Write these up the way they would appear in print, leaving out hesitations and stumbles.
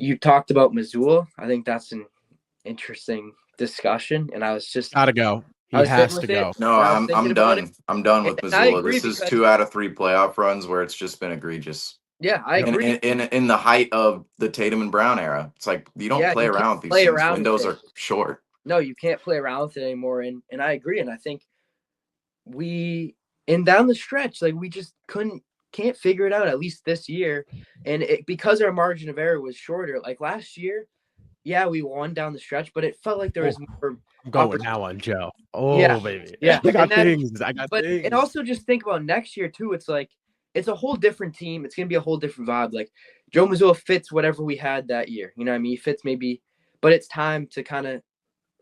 you talked about Mazzulla. I think that's an interesting discussion, and I was just gotta go. He I was has sitting to with go. it. No, And I was thinking I'm about done. it, I'm done with and I Mazzulla. agree This is because 2 out of 3 playoff runs where it's just been egregious. yeah, I Yep. agree. In the height of the Tatum and Brown era, it's like you don't play You can't around with these play things. around with Windows it. are short. No, you can't play around with it anymore, and I agree. And I think down the stretch, like we just can't figure it out, at least this year. And because our margin of error was shorter, like last year, yeah, we won down the stretch, but it felt like there was more. I'm going now on Joe. Oh, Yeah, baby. yeah. I got And things. But and also just think about next year too. It's like it's a whole different team. It's gonna be a whole different vibe. Like Joe Mazzulla fits whatever we had that year. You know what I mean? He fits maybe, but it's time to kind of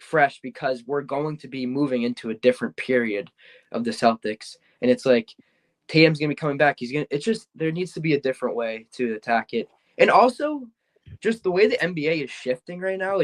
fresh because we're going to be moving into a different period of the Celtics. And it's like Tatum's gonna be coming back. It's just there needs to be a different way to attack it. And also just the way the NBA is shifting right now,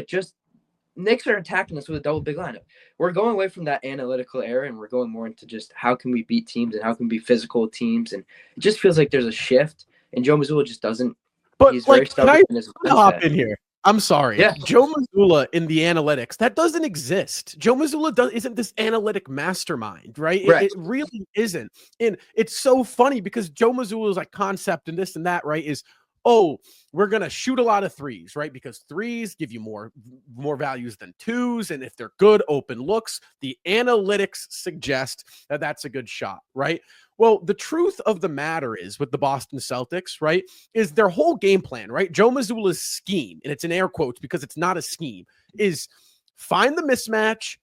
Knicks are attacking us with a double big lineup. We're going away from that analytical era and we're going more into just how can we beat teams and how can we be physical teams. And it just feels like there's a shift. And Joe Mazzulla just doesn't. But he's very stubborn in his mindset. Hop in here. I'm sorry. Yeah. Joe Mazzulla in the analytics, that doesn't exist. Joe Mazzulla isn't this analytic mastermind, right? It really isn't. And it's so funny because Joe Mazzulla's like concept and this and that, right, is, oh, we're going to shoot a lot of threes, right? Because threes give you more values than twos. And if they're good open looks, the analytics suggest that that's a good shot, right? Well, the truth of the matter is with the Boston Celtics, right, is their whole game plan, right? Joe Mazzulla's scheme, and it's in air quotes because it's not a scheme, is find the mismatch,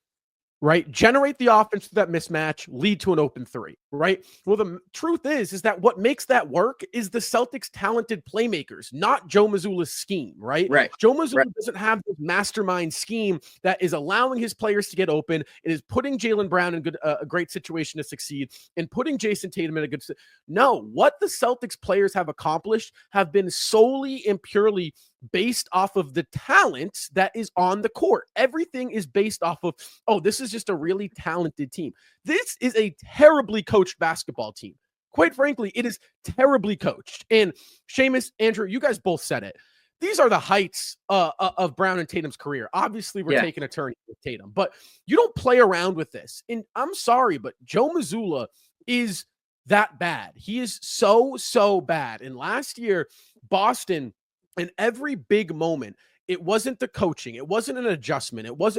right? Generate the offense through that mismatch, lead to an open three, right? Well, the truth is that what makes that work is the Celtics' talented playmakers, not Joe Mazzulla's scheme, right? Joe Mazzulla doesn't have this mastermind scheme that is allowing his players to get open. It is putting Jaylen Brown in a great situation to succeed and putting Jason Tatum in a good. No, what the Celtics players have accomplished have been solely and purely based off of the talent that is on the court. Everything is based off of, oh, this is just a really talented team. This is a terribly coached basketball team. Quite frankly, it is terribly coached. And Seamus, Andrew, you guys both said it. These are the heights of Brown and Tatum's career. Obviously, we're taking a turn with Tatum, but you don't play around with this. And I'm sorry, but Joe Mazzulla is that bad. He is so bad. And last year, Boston, in every big moment, it wasn't the coaching. It wasn't an adjustment. It was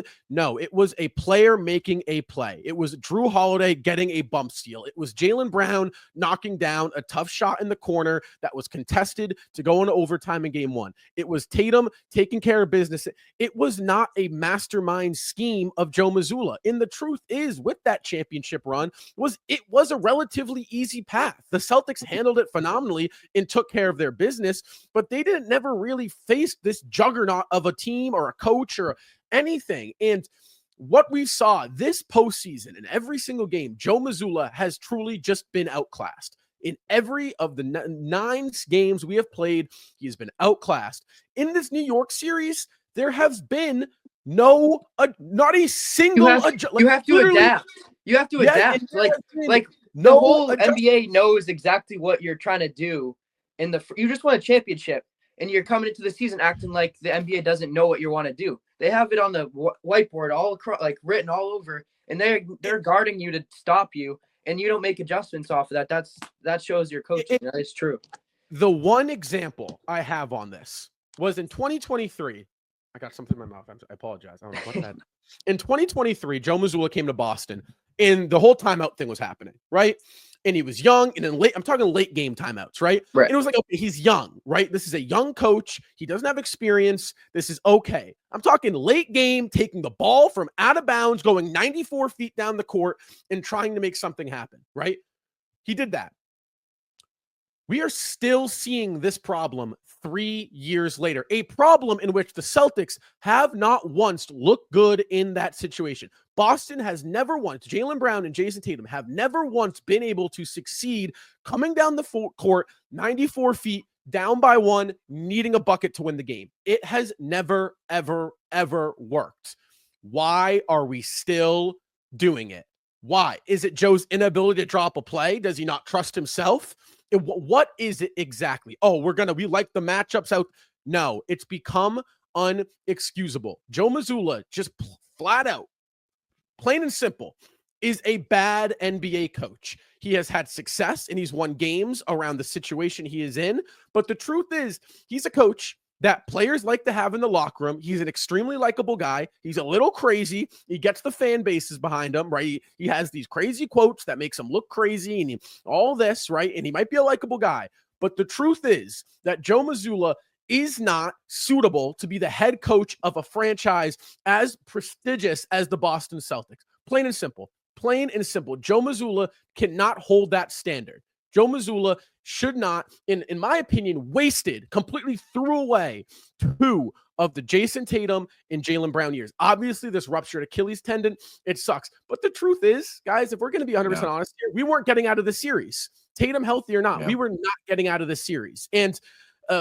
a player making a play. It was Drew Holiday getting a bump steal. It was Jaylen Brown knocking down a tough shot in the corner that was contested to go into overtime in game one. It was Tatum taking care of business. It was not a mastermind scheme of Joe Mazzulla. And the truth is, with that championship run, it was a relatively easy path. The Celtics handled it phenomenally and took care of their business, but they never really faced this juggernaut of a team or a coach or anything. And what we saw this postseason in every single game, Joe Mazzulla has truly just been outclassed. In every of the 9 games we have played, he has been outclassed. In this New York series, there has been not a single you have to adapt. You have to adapt. Like the whole NBA knows exactly what you're trying to do. You just won a championship. And you're coming into the season acting like the NBA doesn't know what you want to do. They have it on the whiteboard all across, like written all over, and they're guarding you to stop you, and you don't make adjustments off of that. That shows your coaching. That is true. The one example I have on this was in 2023. I got something in my mouth. I apologize. I don't know what that. In 2023, Joe Mazzulla came to Boston, and the whole timeout thing was happening, right? And he was young, and then I'm talking late game timeouts, right? And it was like, okay, he's young, right? This is a young coach. He doesn't have experience. This is okay. I'm talking late game, taking the ball from out of bounds, going 94 feet down the court and trying to make something happen, right? He did that. We are still seeing this problem 3 years later, a problem in which the Celtics have not once looked good in that situation. Boston has never once, Jaylen Brown and Jason Tatum have never once been able to succeed coming down the court 94 feet, down by 1, needing a bucket to win the game. It has never, ever, ever worked. Why are we still doing it? Why? Is it Joe's inability to drop a play? Does he not trust himself? What is it exactly? Oh, we like the matchups out. No, it's become unexcusable. Joe Mazzulla, just flat out, plain and simple, is a bad NBA coach. He has had success and he's won games around the situation he is in. But the truth is, he's a coach that players like to have in the locker room. He's an extremely likable guy. He's a little crazy. He gets the fan bases behind him, right? He has these crazy quotes that makes him look crazy and all this, right? And he might be a likable guy. But the truth is that Joe Mazzulla is not suitable to be the head coach of a franchise as prestigious as the Boston Celtics. Plain and simple. Plain and simple. Joe Mazzulla cannot hold that standard. Joe Mazzulla should not, in my opinion, completely threw away 2 of the Jason Tatum and Jaylen Brown years. Obviously, this ruptured Achilles tendon, it sucks. But the truth is, guys, if we're going to be 100% honest here, we weren't getting out of the series. Tatum healthy or not, we were not getting out of the series. And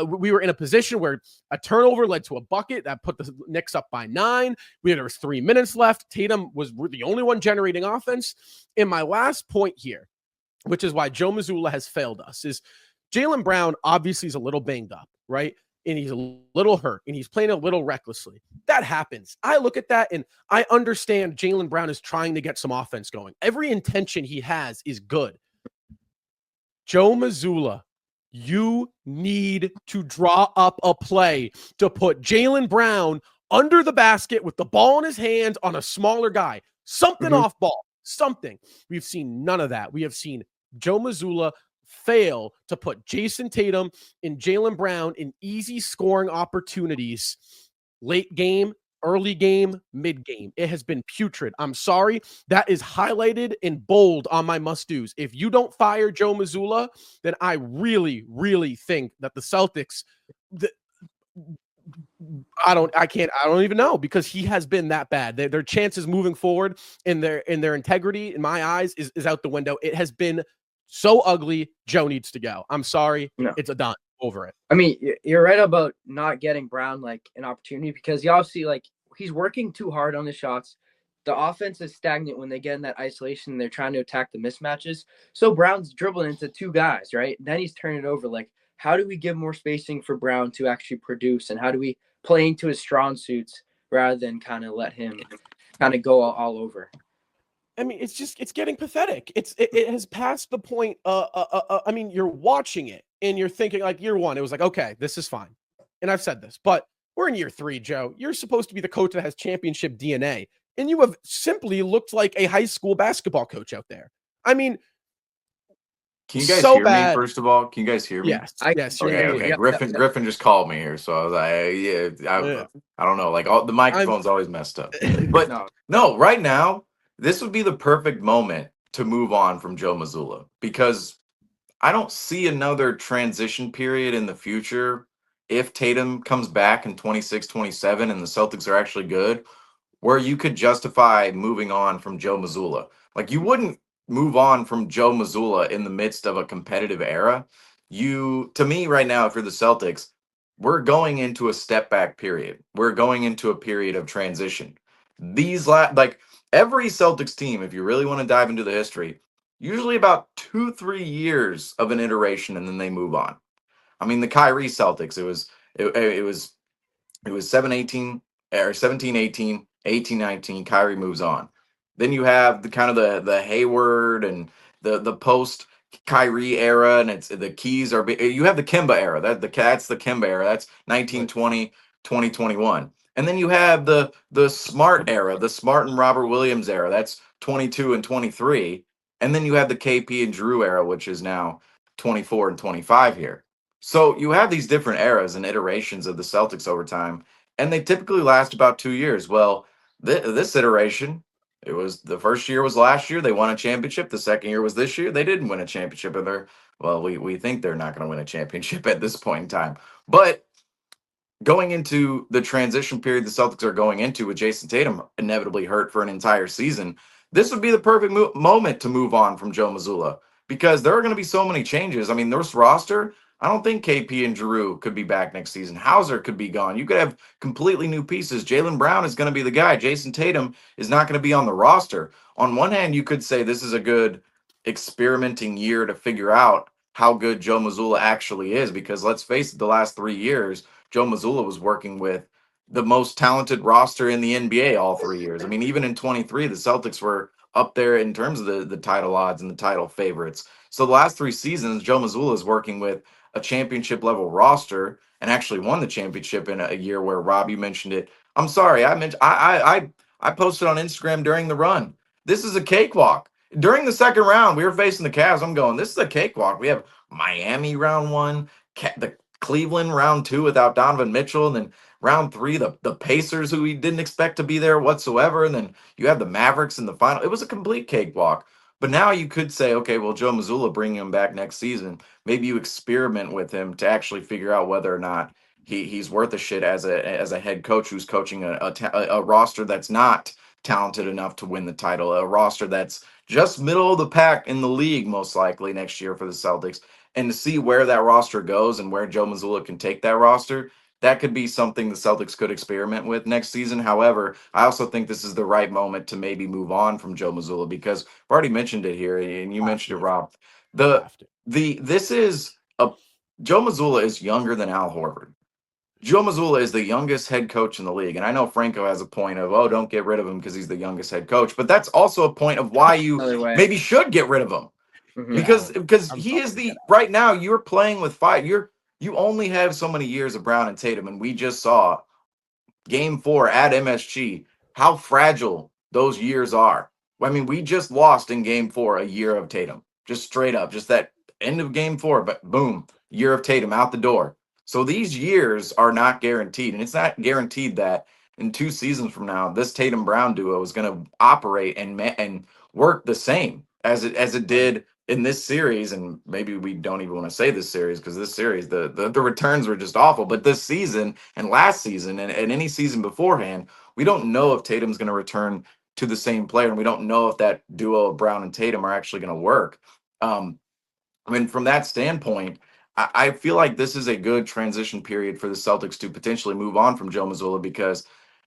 we were in a position where a turnover led to a bucket that put the Knicks up by 9. There was 3 minutes left. Tatum was the only one generating offense. And my last point here, which is why Joe Mazzulla has failed us, is Jaylen Brown obviously is a little banged up, right? And he's a little hurt and he's playing a little recklessly. That happens. I look at that and I understand Jaylen Brown is trying to get some offense going. Every intention he has is good. Joe Mazzulla, you need to draw up a play to put Jaylen Brown under the basket with the ball in his hands on a smaller guy. Something off ball. Something. We've seen none of that. We have seen Joe Mazzulla fail to put Jason Tatum and Jaylen Brown in easy scoring opportunities late game, early game, mid game. It has been putrid. I'm sorry. That is highlighted in bold on my must-dos. If you don't fire Joe Mazzulla, then I really, really think that the Celtics, I don't even know, because he has been that bad. Their chances moving forward in their integrity, in my eyes, is out the window. It has been so ugly. Joe needs to go. I'm sorry. No. It's a done. Over it. I mean, you're right about not getting Brown like an opportunity, because he obviously he's working too hard on his shots. The offense is stagnant when they get in that isolation and they're trying to attack the mismatches. So Brown's dribbling into 2 guys, right? And then he's turning it over. How do we give more spacing for Brown to actually produce? And how do we play into his strong suits rather than kind of let him kind of go all over? I mean, it's getting pathetic. It has passed the point. I mean, you're watching it and you're thinking, year 1, it was okay, this is fine. And I've said this, but we're in year 3, Joe. You're supposed to be the coach that has championship DNA. And you have simply looked like a high school basketball coach out there. I mean, can you guys hear me, first of all? Can you guys hear me? Yes. Yes. Okay. Griffin just called me here. So I was like, I don't know. The microphone's always messed up. But no, right now, this would be the perfect moment to move on from Joe Mazzulla, because I don't see another transition period in the future if Tatum comes back in 26, 27 and the Celtics are actually good, where you could justify moving on from Joe Mazzulla. You wouldn't move on from Joe Mazzulla in the midst of a competitive era. To me right now, if you're the Celtics, we're going into a step back period. We're going into a period of transition. Every Celtics team, if you really want to dive into the history, usually about 2-3 years of an iteration, and then they move on. I mean, the Caires Celtics, it was 17-18, 18-19, Kyrie moves on. Then you have the Hayward and the post Kyrie era, and it's the keys are. You have the Kemba era. That's the Kemba era. That's 1920, 2021. And then you have the Smart era, the Smart and Robert Williams era. That's 22 and 23. And then you have the KP and Drew era, which is now 24 and 25 here. So you have these different eras and iterations of the Celtics over time, and they typically last about 2 years. Well, this iteration, it was the first year was last year. They won a championship. The second year was this year. They didn't win a championship, and we think they're not going to win a championship at this point in time. But going into the transition period the Celtics are going into with Jason Tatum inevitably hurt for an entire season, this would be the perfect moment to move on from Joe Mazzulla, because there are going to be so many changes. I mean, this roster, I don't think KP and Drew could be back next season. Hauser could be gone. You could have completely new pieces. Jaylen Brown is going to be the guy. Jason Tatum is not going to be on the roster. On one hand, you could say this is a good experimenting year to figure out how good Joe Mazzulla actually is, because let's face it, the last 3 years, Joe Mazzulla was working with the most talented roster in the NBA all 3 years. I mean, even in 23, the Celtics were up there in terms of the title odds and the title favorites. So the last 3 seasons, Joe Mazzulla is working with a championship level roster and actually won the championship in a year where, Rob, you mentioned it. I'm sorry, I posted on Instagram during the run. This is a cakewalk. During the second round, we were facing the Cavs. I'm going, this is a cakewalk. We have Miami round one, the Cleveland round two without Donovan Mitchell, and then round three, the Pacers, who we didn't expect to be there whatsoever, and then you have the Mavericks in the final. It was a complete cakewalk. But now you could say, okay, well, Joe Mazzulla, bringing him back next season, maybe you experiment with him to actually figure out whether or not he's worth a shit as a head coach who's coaching a roster that's not talented enough to win the title, a roster that's just middle of the pack in the league most likely next year for the Celtics, and to see where that roster goes and where Joe Mazzulla can take that roster. That could be something the Celtics could experiment with next season. However, I also think this is the right moment to maybe move on from Joe Mazzulla, because I've already mentioned it here, and you mentioned it, Rob. This is a Joe Mazzulla is younger than Al Horford. Joe Mazzulla is the youngest head coach in the league. And I know Franco has a point of, oh, don't get rid of him because he's the youngest head coach. But that's also a point of why you maybe should get rid of him. Because he is right now you're playing with fire. You only have so many years of Brown and Tatum. And we just saw game 4 at MSG, how fragile those years are. I mean, we just lost in game 4 a year of Tatum, just straight up, just that end of game 4, but boom, year of Tatum out the door. So these years are not guaranteed, and it's not guaranteed that in 2 seasons from now, this Tatum Brown duo is going to operate and work the same as it did in this series. And maybe we don't even want to say this series, because this series, the returns were just awful. But this season and last season and any season beforehand, we don't know if Tatum's going to return to the same player, and we don't know if that duo of Brown and Tatum are actually going to work. I mean, from that standpoint, I feel like this is a good transition period for the Celtics to potentially move on from Joe Mazzulla, because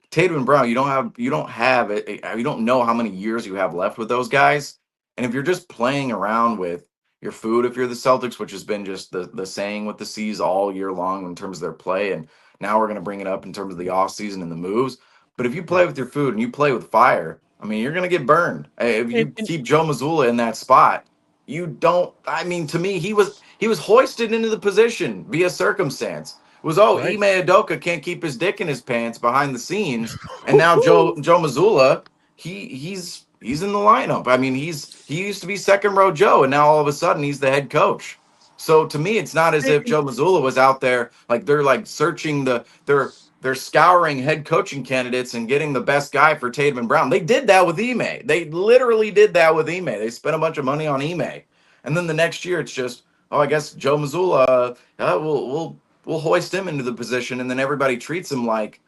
Tatum and Brown, you don't know how many years you have left with those guys. And if you're just playing around with your food, if you're the Celtics, which has been just the saying with the C's all year long in terms of their play, and now we're going to bring it up in terms of the offseason and the moves. But if you play with your food and you play with fire, I mean, you're going to get burned. If you keep Joe Mazzulla in that spot, you don't. I mean, to me, he was hoisted into the position via circumstance. It was, Ime Udoka can't keep his dick in his pants behind the scenes, and now Joe Mazzulla, he's in the lineup. I mean, he used to be second row Joe, and now all of a sudden he's the head coach. So to me, it's not as if Joe Mazzulla was out there like they're like searching they're scouring head coaching candidates and getting the best guy for Tatum and Brown. They did that with Ime. They literally did that with Ime. They spent a bunch of money on Ime, and then the next year it's just, oh, I guess Joe Mazzulla, we'll hoist him into the position, and then everybody treats him like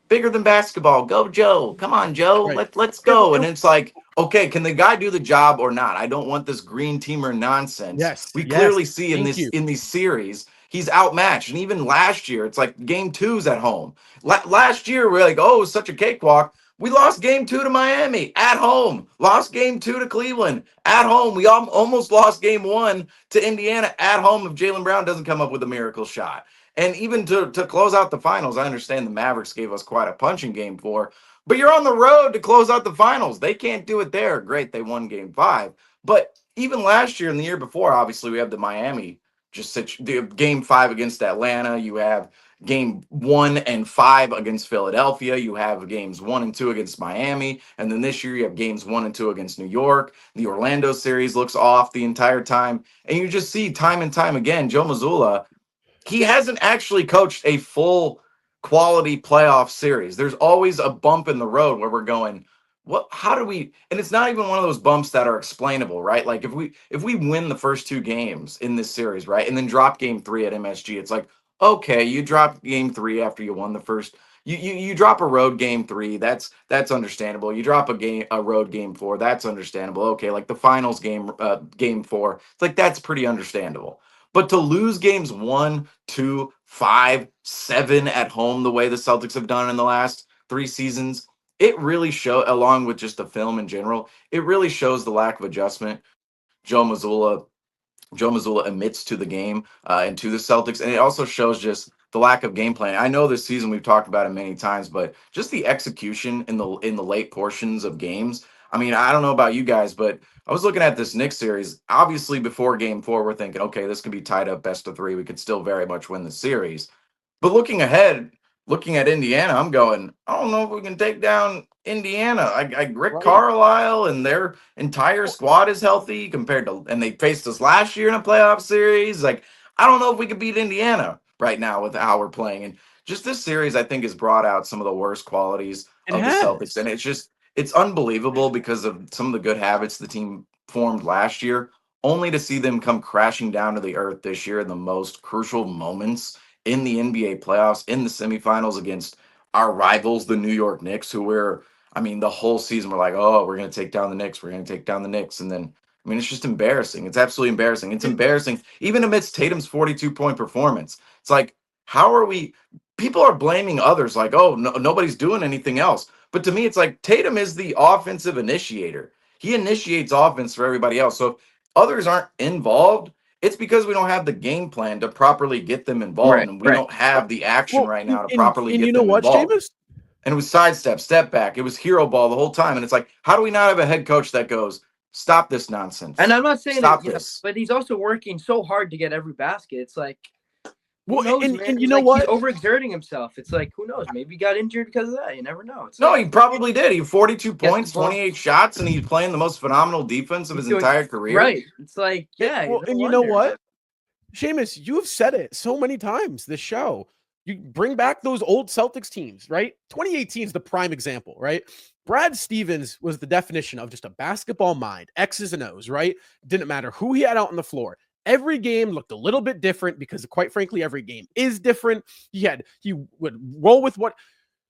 bigger than basketball. Go Joe. Come on, Joe. Let's go. And it's like, okay, can the guy do the job or not? I don't want this green teamer nonsense. We clearly see in these series, he's outmatched. And even last year, it's like game 2's at home. Last year, we're like, oh, it was such a cakewalk. We lost game 2 to Miami at home. Lost game 2 to Cleveland at home. We almost lost game 1 to Indiana at home if Jaylen Brown doesn't come up with a miracle shot. And even to close out the finals, I understand the Mavericks gave us quite a punch in game 4, but you're on the road to close out the finals. They can't do it there. Great, they won game 5. But even last year and the year before, obviously, we have the Miami, the game 5 against Atlanta. You have game 1 and 5 against Philadelphia. You have games 1 and 2 against Miami. And then this year you have games 1 and 2 against New York. The Orlando series looks off the entire time. And you just see time and time again, Joe Mazzulla, he hasn't actually coached a full quality playoff series. There's always a bump in the road where we're going, how do we, and it's not even one of those bumps that are explainable, right? Like if we win the first 2 games in this series, right, and then drop game 3 at MSG, it's like, okay, you dropped game 3 after you won the first. You drop a road game 3, that's understandable. You drop a road game 4, that's understandable. Okay, like the finals game 4, it's like that's pretty understandable. But to lose games 1, 2, 5, 7 at home the way the Celtics have done in the last 3 seasons, it really shows, along with just the film in general, it really shows the lack of adjustment Joe Mazzulla Joe Mazzulla emits to the game and to the Celtics, and it also shows just the lack of game plan. I know this season we've talked about it many times, but just the execution in the late portions of games. I mean, I don't know about you guys, but I was looking at this Knicks series. Obviously, before Game 4, we're thinking, okay, this could be tied up best of 3. We could still very much win the series. But looking ahead, looking at Indiana, I'm going, I don't know if we can take down Indiana. Rick Right. Carlisle and their entire squad is healthy compared to, and they faced us last year in a playoff series. Like, I don't know if we could beat Indiana right now with how we're playing. And just this series, I think, has brought out some of the worst qualities It of the has. Celtics. And it's unbelievable because of some of the good habits the team formed last year, only to see them come crashing down to the earth this year in the most crucial moments in the NBA playoffs, in the semifinals against our rivals, the New York Knicks, I mean, the whole season we're like, oh, we're going to take down the Knicks. We're going to take down the Knicks. And then, I mean, it's just embarrassing. It's absolutely embarrassing. It's embarrassing, even amidst Tatum's 42-point performance. It's like, how are we? People are blaming others like, oh, no, nobody's doing anything else. But to me, it's like Tatum is the offensive initiator. He initiates offense for everybody else. So if others aren't involved, it's because we don't have the game plan to properly get them involved, Right, and we don't have the action right now to properly and get you know them what, involved. Seamus? And it was sidestep, step back. It was hero ball the whole time. And it's like, how do we not have a head coach that goes, stop this nonsense? And I'm not saying stop that, this. but he's also working so hard to get every basket. It's like, Well, who knows, and man? you know Like, what? he's overexerting himself. It's like, who knows? Maybe he got injured because of that. You never know. It's No, like, he probably did. He had 42 Get the points, ball. 28 shots, and he's playing the most phenomenal defense of his doing- entire career. right. It's like, yeah. Well, no and you know wonder. what, Seamus, you've said it so many times this show. You bring back those old Celtics teams, right? 2018 is the prime example, right? Brad Stevens was the definition of just a basketball mind, X's and O's, right? Didn't matter who he had out on the floor. Every game looked a little bit different because, quite frankly, every game is different. He would roll with what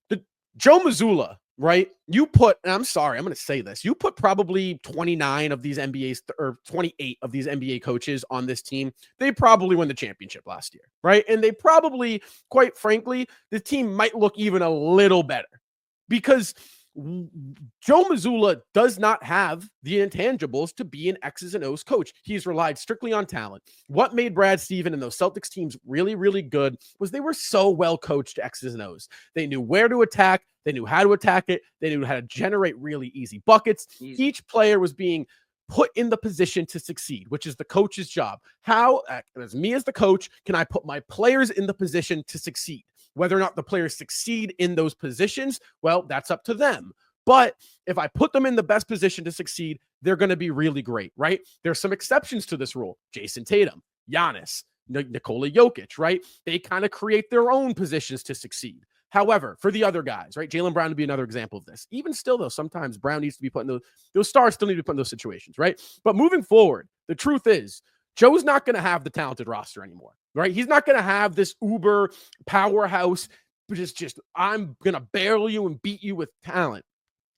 the Joe Mazzulla, right? You put, and I'm sorry, I'm going to say this. You put probably 29 of these NBA's or 28 of these NBA coaches on this team. They probably won the championship last year, right? And they probably, quite frankly, the team might look even a little better because Joe Mazzulla does not have the intangibles to be an X's and O's coach. He's relied strictly on talent. What made Brad Stevens and those Celtics teams really, really good was they were so well coached X's and O's. They knew where to attack. They knew how to attack it. They knew how to generate really easy buckets. Each player was being put in the position to succeed, which is the coach's job. How, as me as the coach, can I put my players in the position to succeed? Whether or not the players succeed in those positions, well, that's up to them. But if I put them in the best position to succeed, they're going to be really great, right? There's some exceptions to this rule. Jason Tatum, Giannis, Nikola Jokic, right? They kind of create their own positions to succeed. However, for the other guys, right? Jaylen Brown would be another example of this. Even still, though, sometimes Brown needs to be put in those stars still need to be put in those situations, right? But moving forward, the truth is, Joe's not going to have the talented roster anymore, right? He's not going to have this uber powerhouse, just I'm going to barrel you and beat you with talent.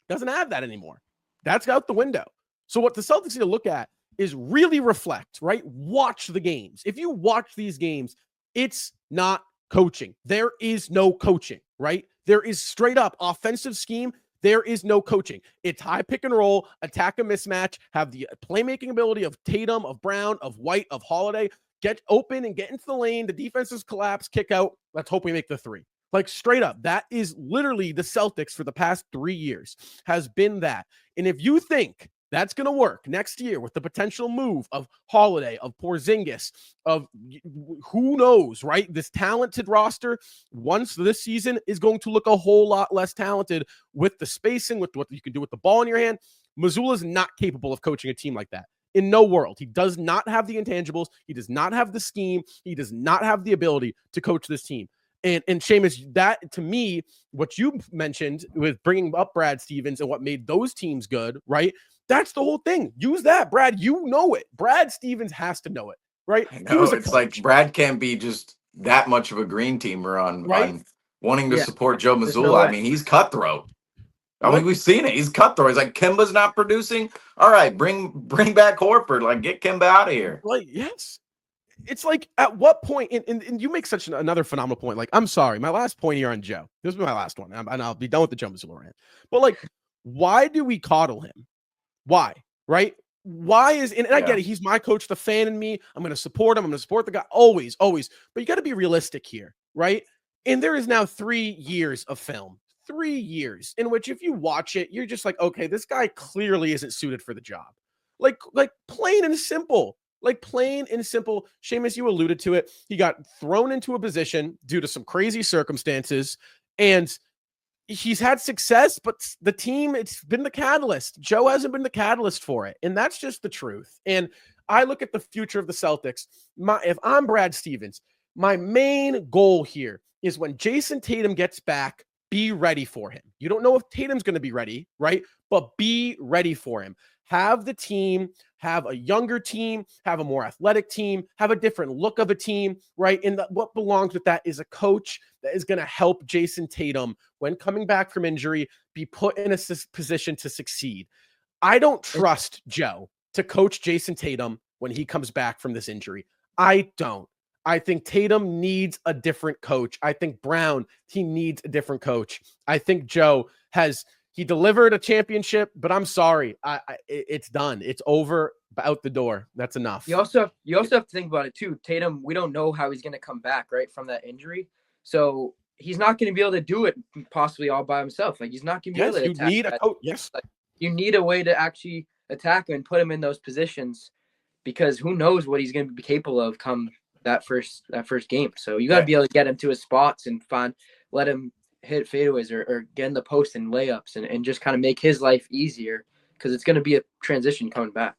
Doesn't have that anymore. That's out the window. So what the Celtics need to look at is really reflect, right? Watch the games. If you watch these games, it's not coaching. There is no coaching, right? There is straight up offensive scheme. There is no coaching. It's high pick and roll, attack a mismatch, have the playmaking ability of Tatum, of Brown, of White, of Holiday, get open and get into the lane. The defenses collapse, kick out. Let's hope we make the three. Like straight up, that is literally the Celtics for the past 3 years has been that. And if you think that's going to work next year with the potential move of Holiday, of Porzingis, of who knows, right? This talented roster, once this season, is going to look a whole lot less talented with the spacing, with what you can do with the ball in your hand. Mazzulla is not capable of coaching a team like that. In no world. He does not have the intangibles. He does not have the scheme. He does not have the ability to coach this team. And Seamus, that to me, what you mentioned with bringing up Brad Stevens and what made those teams good, right? That's the whole thing. Use that, Brad. You know it. Brad Stevens has to know it, right? I know, it's like Brad can't be just that much of a green teamer on wanting to support Joe Mazzulla. No, I mean, he's cutthroat. I mean, we've seen it. He's cutthroat. He's like, Kemba's not producing. All right, bring back Horford. Like, get Kemba out of here. Like, yes. It's like, at what point, and you make such another phenomenal point. Like, I'm sorry, my last point here on Joe. This was my last one, and I'll be done with the Joe Mazzulla rant. But like, why do we coddle him? Why? Right? why is, and I get it, he's my coach, the fan in me, I'm going to support him, I'm going to support the guy, always, but you got to be realistic here, right? And there is now 3 years of film, 3 years in which if you watch it, you're just like, okay, this guy clearly isn't suited for the job. Like plain and simple. Like plain and simple. Seamus, you alluded to it. He got thrown into a position due to some crazy circumstances, and he's had success, but the team, it's been the catalyst. Joe hasn't been the catalyst for it, and that's just the truth. And I look at the future of the Celtics. If I'm Brad Stevens, my main goal here is when Jason Tatum gets back, be ready for him. You don't know if Tatum's going to be ready, right? But be ready for him. Have the team, have a younger team, have a more athletic team, have a different look of a team, right? And what belongs with that is a coach that is going to help Jason Tatum, when coming back from injury, be put in a position to succeed. I don't trust Joe to coach Jason Tatum when he comes back from this injury. I don't. I think Tatum needs a different coach. I think Brown, he needs a different coach. I think Joe he delivered a championship, but I'm sorry. It's done. It's over, out the door. That's enough. You also have to think about it too. Tatum, we don't know how he's going to come back, right, from that injury. So he's not going to be able to do it possibly all by himself. Like, he's not going to be able to attack. Need a coach. Yes. Like, you need a way to actually attack him and put him in those positions, because who knows what he's going to be capable of come that first game. So you got to be able to get him to his spots and let him hit fadeaways or get in the post and layups and just kind of make his life easier, because it's going to be a transition coming back.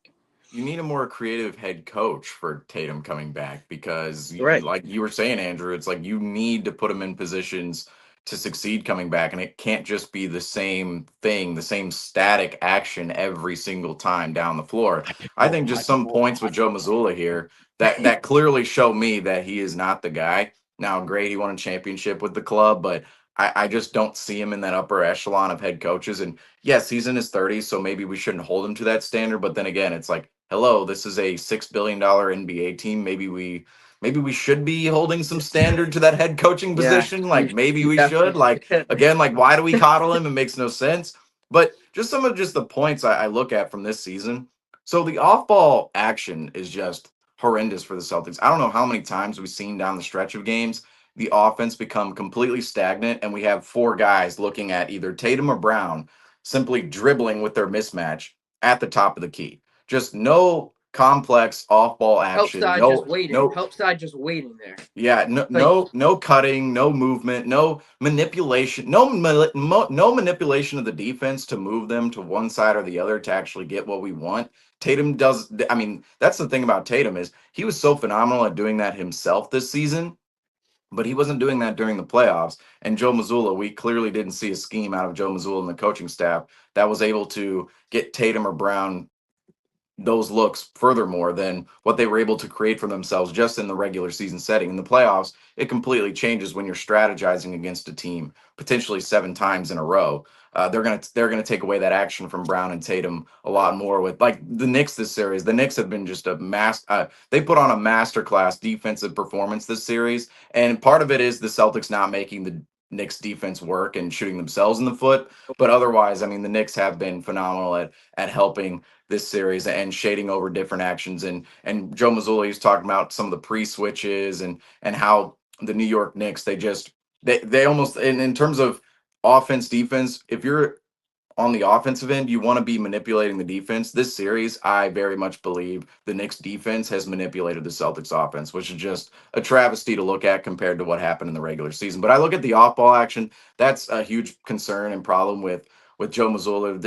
You need a more creative head coach for Tatum coming back, because like you were saying, Andrew, it's like you need to put him in positions to succeed coming back, and it can't just be the same thing, the same static action every single time down the floor. I think just some points with Joe Mazzulla here that clearly show me that he is not the guy. Now, great, he won a championship with the club, but I just don't see him in that upper echelon of head coaches. And yes, he's in his 30s, so maybe we shouldn't hold him to that standard. But then again, it's like, hello, this is a $6 billion NBA team. Maybe we should be holding some standard to that head coaching position. Like, maybe we should. Like, again, like, why do we coddle him? It makes no sense. But just some of the points I look at from this season. So the off-ball action is just horrendous for the Celtics. I don't know how many times we've seen down the stretch of games the offense become completely stagnant, and we have 4 guys looking at either Tatum or Brown simply dribbling with their mismatch at the top of the key. Just no complex off-ball action. Help side just waiting there. Yeah, no cutting, no movement, no manipulation, no manipulation of the defense to move them to one side or the other to actually get what we want. Tatum does. I mean, that's the thing about Tatum, is he was so phenomenal at doing that himself this season, but he wasn't doing that during the playoffs. And Joe Mazzulla, we clearly didn't see a scheme out of Joe Mazzulla and the coaching staff that was able to get Tatum or Brown those looks furthermore than what they were able to create for themselves just in the regular season setting. In the playoffs, it completely changes when you're strategizing against a team potentially 7 times in a row. They're gonna take away that action from Brown and Tatum a lot more. With like the Knicks this series, the Knicks have been just they put on a masterclass defensive performance this series, and part of it is the Celtics not making the Knicks defense work and shooting themselves in the foot. But otherwise, I mean, the Knicks have been phenomenal at helping this series and shading over different actions. And Joe Mazzulla, he's talking about some of the pre-switches and how the New York Knicks, they almost, in terms of offense, defense, if you're on the offensive end, you want to be manipulating the defense. This series, I very much believe the Knicks defense has manipulated the Celtics offense, which is just a travesty to look at compared to what happened in the regular season. But I look at the off-ball action. That's a huge concern and problem with Joe Mazzulla.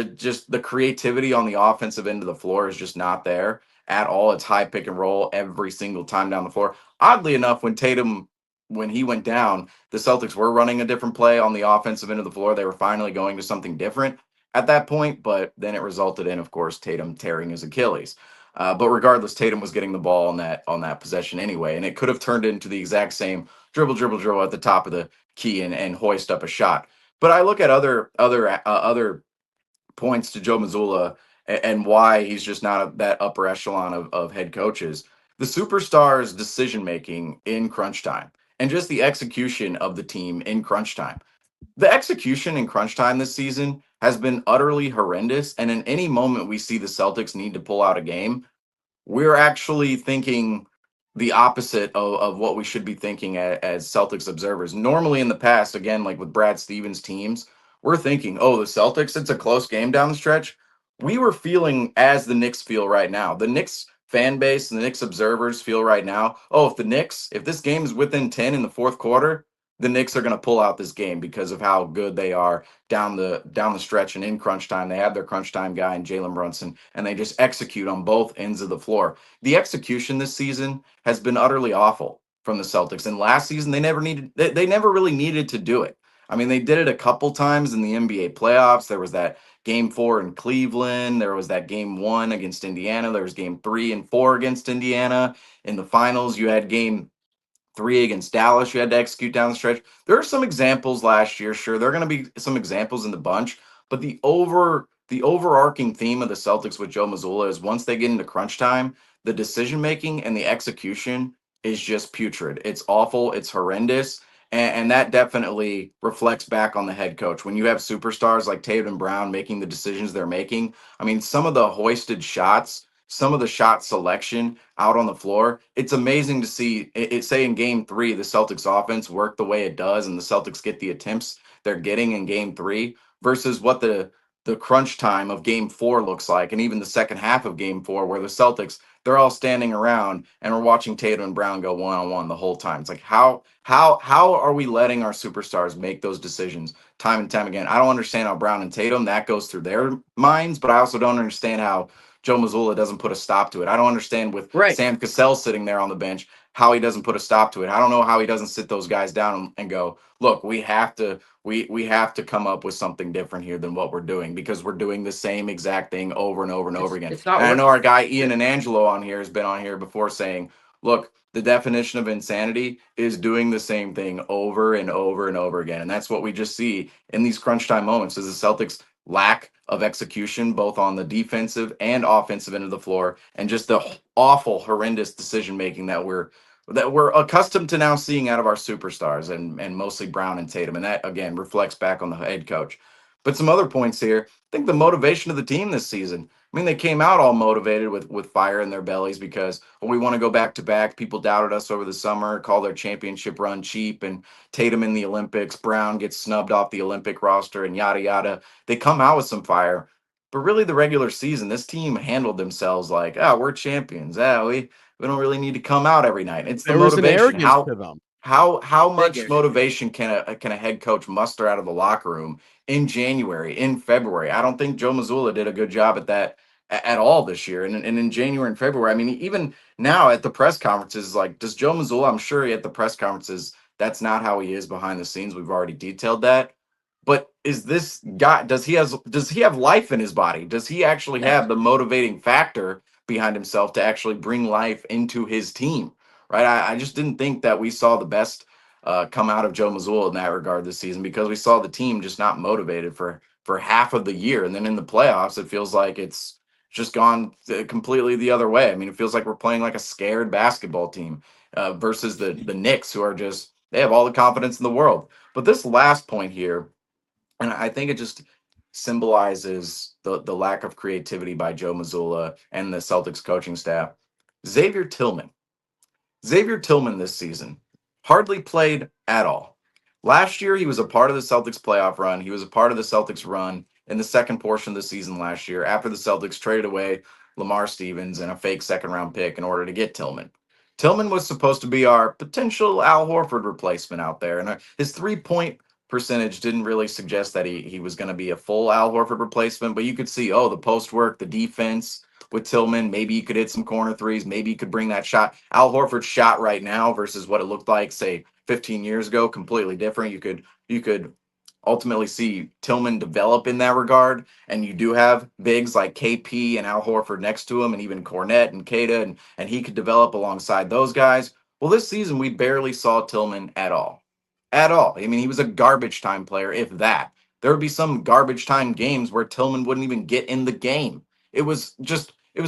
The creativity on the offensive end of the floor is just not there at all. It's high pick and roll every single time down the floor. Oddly enough, when he went down, the Celtics were running a different play on the offensive end of the floor. They were finally going to something different at that point, but then it resulted in, of course, Tatum tearing his Achilles. But regardless, Tatum was getting the ball on that possession anyway, and it could have turned into the exact same dribble at the top of the key and hoist up a shot. But I look at other points to Joe Mazzulla and why he's just not that upper echelon of head coaches. The superstars' decision making in crunch time and just the execution of the team in crunch time. The execution in crunch time this season has been utterly horrendous. And in any moment we see the Celtics need to pull out a game, we're actually thinking the opposite of what we should be thinking as Celtics observers. Normally in the past, again, like with Brad Stevens' teams, we're thinking, oh, the Celtics, it's a close game down the stretch. We were feeling as the Knicks feel right now. The Knicks fan base and the Knicks observers feel right now, oh, if this game is within 10 in the fourth quarter, the Knicks are going to pull out this game because of how good they are down the stretch and in crunch time. They have their crunch time guy in Jalen Brunson, and they just execute on both ends of the floor. The execution this season has been utterly awful from the Celtics. And last season, they never really needed to do it. I mean, they did it a couple times in the NBA playoffs. There was that game 4 in Cleveland. There was that game 1 against Indiana. There was game 3 and 4 against Indiana. In the finals, you had game 3 against Dallas. You had to execute down the stretch. There are some examples last year. Sure, there are going to be some examples in the bunch, but the overarching theme of the Celtics with Joe Mazzulla is once they get into crunch time, the decision making and the execution is just putrid. It's awful. It's horrendous. And that definitely reflects back on the head coach. When you have superstars like Tatum Brown making the decisions they're making, I mean, some of the hoisted shots, some of the shot selection out on the floor, it's amazing to see it say in game 3, the Celtics offense work the way it does, and the Celtics get the attempts they're getting in game 3 versus what the crunch time of game 4 looks like, and even the second half of game 4, where the Celtics, they're all standing around and we're watching Tatum and Brown go one-on-one the whole time. It's like how are we letting our superstars make those decisions time and time again? I don't understand how Brown and Tatum, that goes through their minds, but I also don't understand how Joe Mazzulla doesn't put a stop to it. I don't understand with Sam Cassell sitting there on the bench how he doesn't put a stop to it. I don't know how he doesn't sit those guys down and go, look, we have to come up with something different here than what we're doing, because we're doing the same exact thing over and over and over again. And I know our guy Ian Inangelo on here has been on here before saying, look, the definition of insanity is doing the same thing over and over and over again. And that's what we just see in these crunch time moments, is the Celtics lack of execution both on the defensive and offensive end of the floor, and just the awful, horrendous decision making that we're accustomed to now seeing out of our superstars, and mostly Brown and Tatum. And that again reflects back on the head coach. But some other points here. I think the motivation of the team this season, I mean, they came out all motivated with fire in their bellies because we want to go back to back. People doubted us over the summer, called their championship run cheap, and Tatum in the Olympics, Brown gets snubbed off the Olympic roster, and yada yada. They come out with some fire. But really, the regular season, this team handled themselves like, oh, we're champions. We don't really need to come out every night. It's the motivation. How much motivation can a head coach muster out of the locker room in January, in February? I don't think Joe Mazzulla did a good job at that at all this year. And in January and February, I mean, even now at the press conferences, like, does Joe Mazzulla, I'm sure at the press conferences, that's not how he is behind the scenes. We've already detailed that. But is this guy, does he have life in his body? Does he actually have the motivating factor behind himself to actually bring life into his team? Right. I just didn't think that we saw the best come out of Joe Mazzulla in that regard this season, because we saw the team just not motivated for half of the year. And then in the playoffs, it feels like it's just gone completely the other way. I mean, it feels like we're playing like a scared basketball team versus the Knicks, who are just, they have all the confidence in the world. But this last point here, and I think it just symbolizes the lack of creativity by Joe Mazzulla and the Celtics coaching staff. Xavier Tillman this season hardly played at all. Last year, he was a part of the Celtics playoff run. He was a part of the Celtics run in the second portion of the season last year, after the Celtics traded away Lamar Stevens and a fake second-round pick in order to get Tillman. Tillman was supposed to be our potential Al Horford replacement out there, and his three-point percentage didn't really suggest that he was going to be a full Al Horford replacement, but you could see, the post work, the defense with Tillman, maybe he could hit some corner threes, maybe he could bring that shot. Al Horford's shot right now versus what it looked like, say, 15 years ago, completely different. You could ultimately see Tillman develop in that regard, and you do have bigs like KP and Al Horford next to him, and even Cornette and Keita, and he could develop alongside those guys. Well, this season we barely saw Tillman at all. At all. I mean, he was a garbage time player, if that. There would be some garbage time games where Tillman wouldn't even get in the game. It was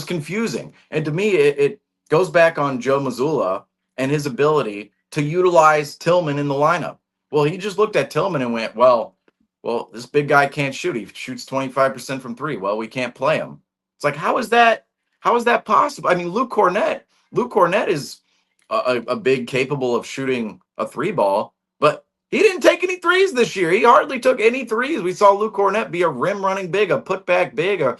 confusing. And to me, it goes back on Joe Mazzulla and his ability to utilize Tillman in the lineup. Well, he just looked at Tillman and went, well, Well, this big guy can't shoot. He shoots 25% from three. Well, we can't play him. It's like, how is that? How is that possible? I mean, Luke Cornett is a big capable of shooting a three ball, but he didn't take any threes this year. He hardly took any threes. We saw Luke Cornett be a rim running big, a putback big, a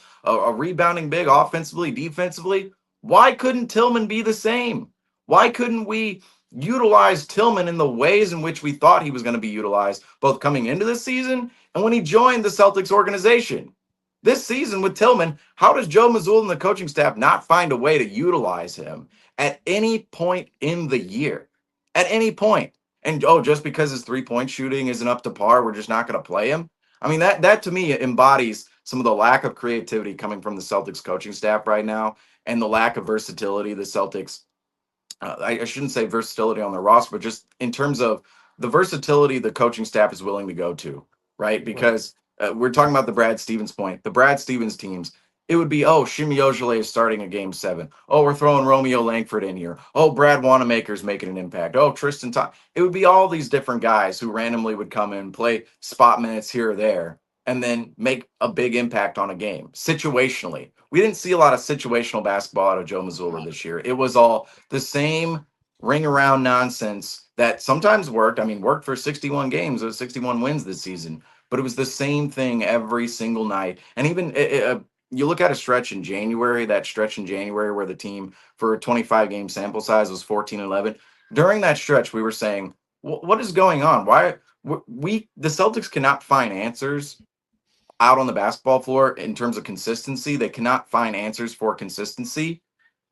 rebounding big, offensively, defensively. Why couldn't Tillman be the same? Why couldn't we utilize Tillman in the ways in which we thought he was going to be utilized, both coming into this season and when he joined the Celtics organization? This season with Tillman, how does Joe Mazzulla and the coaching staff not find a way to utilize him at any point in the year? At any point. And just because his three-point shooting isn't up to par, we're just not going to play him. I mean, that to me embodies some of the lack of creativity coming from the Celtics coaching staff right now, and the lack of versatility the Celtics I shouldn't say versatility on their roster, but just in terms of the versatility the coaching staff is willing to go to, right? Because we're talking about the Brad Stevens point. The Brad Stevens teams, it would be, Shimi Ojale is starting a game 7. Oh, we're throwing Romeo Langford in here. Oh, Brad Wanamaker's making an impact. Oh, Tristan Thompson. It would be all these different guys who randomly would come in, play spot minutes here or there, and then make a big impact on a game situationally. We didn't see a lot of situational basketball out of Joe Mazzulla this year. It was all the same ring around nonsense that sometimes worked. I mean, worked for 61 games or 61 wins this season, but it was the same thing every single night. And even you look at a stretch in January, that stretch in January where the team for a 25 game sample size was 14-11. During that stretch, we were saying, what is going on? Why the Celtics cannot find answers out on the basketball floor in terms of consistency. They cannot find answers for consistency.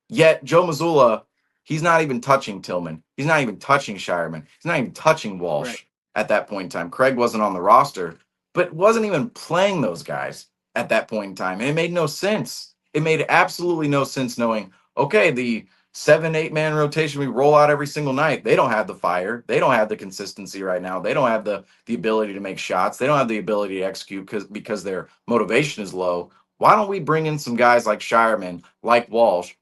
Yet Joe Mazzulla, he's not even touching Tillman. He's not even touching Shireman. He's not even touching Walsh at that point in time. Craig wasn't on the roster, but wasn't even playing those guys at that point in time. And it made no sense. It made absolutely no sense knowing, okay, the 7-8 man rotation we roll out every single night, they don't have the fire. They don't have the consistency right now. They don't have the ability to make shots. They don't have the ability to execute because their motivation is low. Why don't we bring in some guys like Shireman, like Walsh,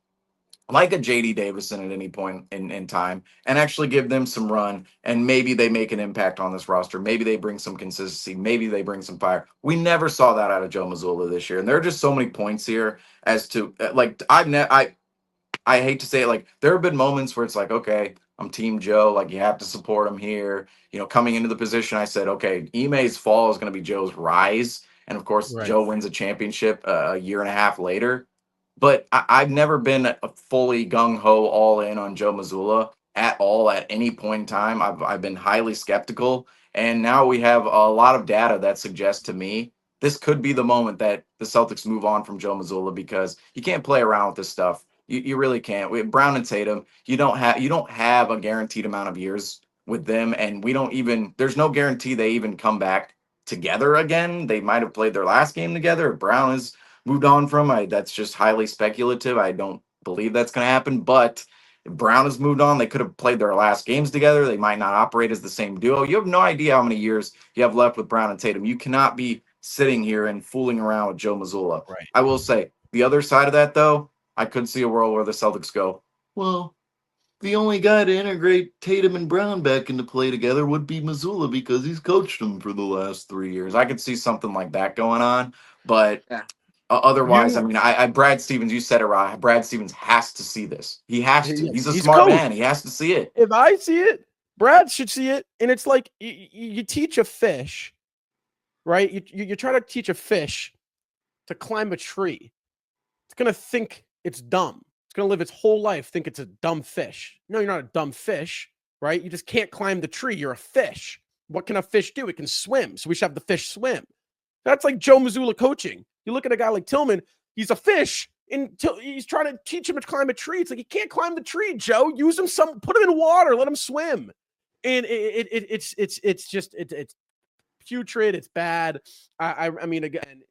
like a JD Davison at any point in time, and actually give them some run, and maybe they make an impact on this roster. Maybe they bring some consistency. Maybe they bring some fire. We never saw that out of Joe Mazzulla this year. And there are just so many points here as to I hate to say it, like there have been moments where it's like, okay, I'm Team Joe. Like you have to support him here. Coming into the position, I said, okay, Ime's fall is going to be Joe's rise, and of course, Joe wins a championship a year and a half later. But I've never been a fully gung ho all in on Joe Mazzulla at all at any point in time. I've been highly skeptical, and now we have a lot of data that suggests to me this could be the moment that the Celtics move on from Joe Mazzulla, because you can't play around with this stuff. You really can't. With Brown and Tatum, you don't have a guaranteed amount of years with them, and there's no guarantee they even come back together again. They might have played their last game together. Brown is moved on from. That's just highly speculative. I don't believe that's going to happen. But if Brown has moved on, they could have played their last games together. They might not operate as the same duo. You have no idea how many years you have left with Brown and Tatum. You cannot be sitting here and fooling around with Joe Mazzulla. Right. I will say the other side of that, though, I could see a world where the Celtics go, well, the only guy to integrate Tatum and Brown back into play together would be Mazzulla because he's coached them for the last 3 years. I could see something like that going on, but otherwise, Brad Stevens, you said it right. Brad Stevens has to see this. He has to. He's a smart man. He has to see it. If I see it, Brad should see it. And it's like you teach a fish, right? You try to teach a fish to climb a tree. It's going to think it's dumb. It's going to live its whole life think it's a dumb fish. No, you're not a dumb fish, right? You just can't climb the tree. You're a fish. What can a fish do? It can swim. So we should have the fish swim. That's like Joe Mazzulla coaching. You look at a guy like Tillman, he's a fish, and he's trying to teach him to climb a tree. It's like, you can't climb the tree, Joe. Use him put him in water, let him swim. And it's putrid, it's bad. I mean, again,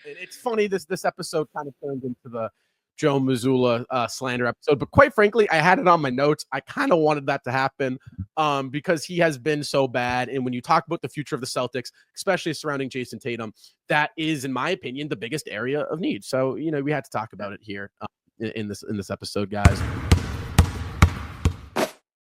it's funny this episode kind of turned into the Joe Mazzulla slander episode, but quite frankly, I had it on my notes. I kind of wanted that to happen because he has been so bad. And when you talk about the future of the Celtics, especially surrounding Jason Tatum, that is, in my opinion, the biggest area of need. So, we had to talk about it here in this episode, guys.